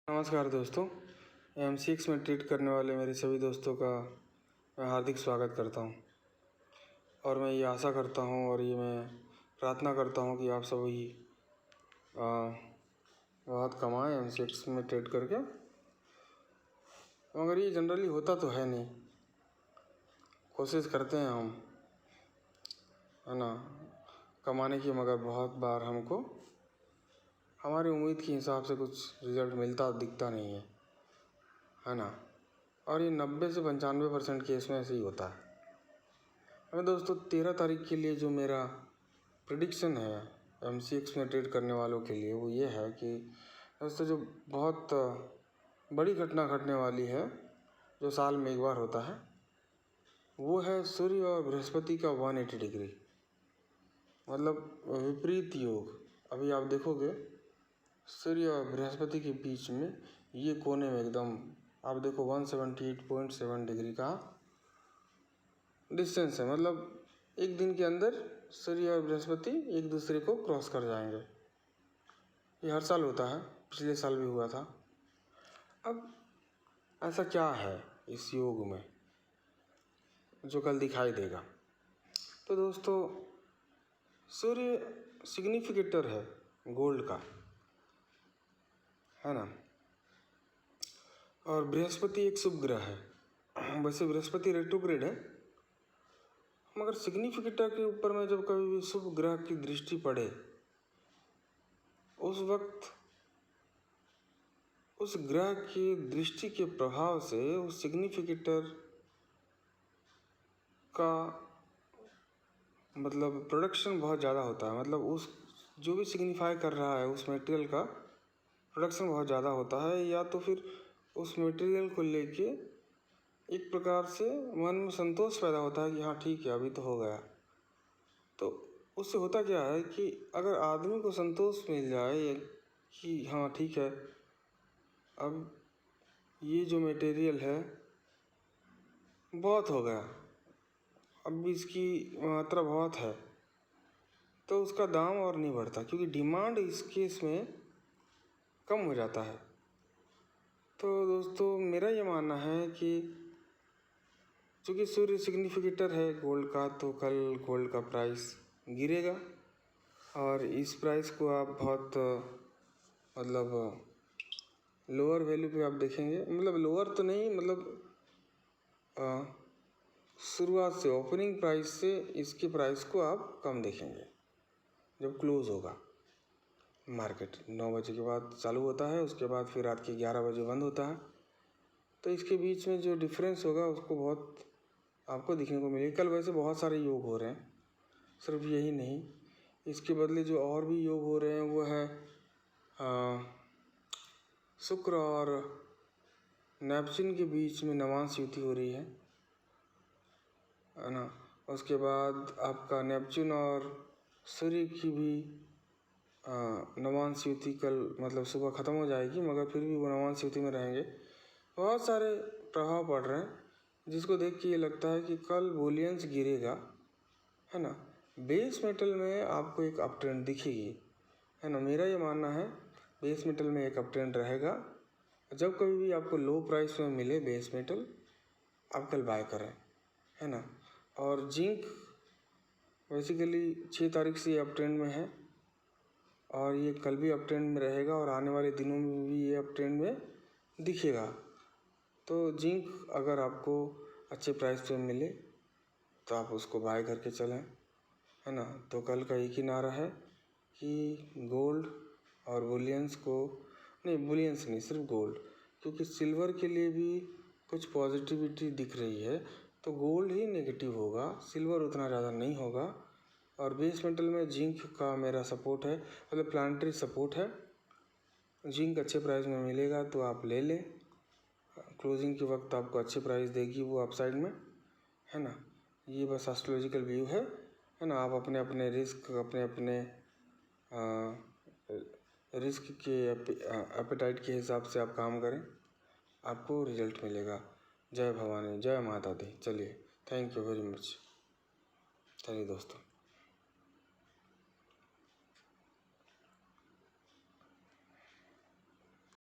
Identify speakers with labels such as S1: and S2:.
S1: नमस्कार दोस्तों, MCX में ट्रेड करने वाले मेरे सभी दोस्तों का मैं हार्दिक स्वागत करता हूं और मैं ये आशा करता हूं और ये मैं प्रार्थना करता हूं कि आप सभी बहुत कमाएं MCX में ट्रेड करके। मगर ये जनरली होता तो है नहीं। कोशिश करते हैं हम, है ना, कमाने की, मगर बहुत बार हमको हमारी उम्मीद के हिसाब से कुछ रिज़ल्ट मिलता दिखता नहीं है ना। और ये 90 से 95% केस में ऐसे ही होता है। मैं दोस्तों 13 तारीख के लिए जो मेरा प्रेडिक्शन है MCX में ट्रेड करने वालों के लिए, वो ये है कि दोस्तों जो बहुत बड़ी घटना घटने वाली है, जो साल में एक बार होता है, वो है सूर्य और बृहस्पति का 180 डिग्री, मतलब विपरीत योग। अभी आप देखोगे सूर्य और बृहस्पति के बीच में ये कोने में एकदम आप देखो 178.7 डिग्री का डिस्टेंस है। मतलब एक दिन के अंदर सूर्य और बृहस्पति एक दूसरे को क्रॉस कर जाएंगे। ये हर साल होता है, पिछले साल भी हुआ था। अब ऐसा क्या है इस योग में जो कल दिखाई देगा? तो दोस्तों सूर्य सिग्निफिकेटर है गोल्ड का, है ना, और बृहस्पति एक शुभ ग्रह है। वैसे बृहस्पति रेट्रोग्रेड है, मगर सिग्निफिकेटर के ऊपर में जब कभी भी शुभ ग्रह की दृष्टि पड़े, उस वक्त उस ग्रह की दृष्टि के प्रभाव से उस सिग्निफिकेटर का मतलब प्रोडक्शन बहुत ज़्यादा होता है। मतलब उस जो भी सिग्निफाई कर रहा है उस मटेरियल का प्रोडक्शन बहुत ज़्यादा होता है, या तो फिर उस मटेरियल को लेके एक प्रकार से मन में संतोष पैदा होता है कि हाँ ठीक है, अभी तो हो गया। तो उससे होता क्या है कि अगर आदमी को संतोष मिल जाए कि हाँ ठीक है, अब ये जो मटेरियल है बहुत हो गया, अब इसकी मात्रा बहुत है, तो उसका दाम और नहीं बढ़ता, क्योंकि डिमांड इस केस में कम हो जाता है। तो दोस्तों मेरा ये मानना है कि चूँकि सूर्य सिग्निफिकेटर है गोल्ड का, तो कल गोल्ड का प्राइस गिरेगा और इस प्राइस को आप बहुत मतलब लोअर वैल्यू पे आप देखेंगे। मतलब लोअर तो नहीं, मतलब शुरुआत से ओपनिंग प्राइस से इसके प्राइस को आप कम देखेंगे जब क्लोज़ होगा। मार्केट 9 बजे के बाद चालू होता है, उसके बाद फिर रात के 11 बजे बंद होता है। तो इसके बीच में जो डिफरेंस होगा उसको बहुत आपको दिखने को मिलेगा। कल वैसे बहुत सारे योग हो रहे हैं, सिर्फ यही नहीं, इसके बदले जो और भी योग हो रहे हैं वो है शुक्र और नेपच्यून के बीच में नवांश युति हो रही है ना। उसके बाद आपका नेपच्यून और सूर्य की भी नवांश युति कल मतलब सुबह ख़त्म हो जाएगी, मगर फिर भी वो नवांश युति में रहेंगे। बहुत सारे प्रभाव पड़ रहे हैं, जिसको देख के ये लगता है कि कल बुलियंस गिरेगा, है ना। बेस मेटल में आपको एक अप ट्रेंड दिखेगी, है ना। मेरा ये मानना है बेस मेटल में एक अप ट्रेंड रहेगा। जब कभी भी आपको लो प्राइस में मिले बेस मेटल, आप कल बाय करें, है ना। और जिंक बेसिकली 6 तारीख से अप ट्रेंड में है और ये कल भी अप ट्रेंड में रहेगा और आने वाले दिनों में भी ये अप ट्रेंड में दिखेगा। तो जिंक अगर आपको अच्छे प्राइस पे मिले तो आप उसको बाय करके चलें, है ना। तो कल का एक ही नारा है कि गोल्ड और बुलियंस को नहीं, बुलियंस नहीं, सिर्फ गोल्ड, क्योंकि सिल्वर के लिए भी कुछ पॉजिटिविटी दिख रही है, तो गोल्ड ही नेगेटिव होगा, सिल्वर उतना ज़्यादा नहीं होगा। और बेस मेटल में जिंक का मेरा सपोर्ट है, मतलब प्लानिटरी सपोर्ट है। जिंक अच्छे प्राइस में मिलेगा तो आप ले लें, क्लोजिंग के वक्त आपको अच्छे प्राइस देगी वो अपसाइड में, है ना। ये बस एस्ट्रोलॉजिकल व्यू है ना। आप अपने अपने रिस्क, अपने अपने रिस्क के एपेटाइट के हिसाब से आप काम करें, आपको रिजल्ट मिलेगा। जय भवानी, जय माता दी। चलिए, थैंक यू वेरी मच। चलिए दोस्तों।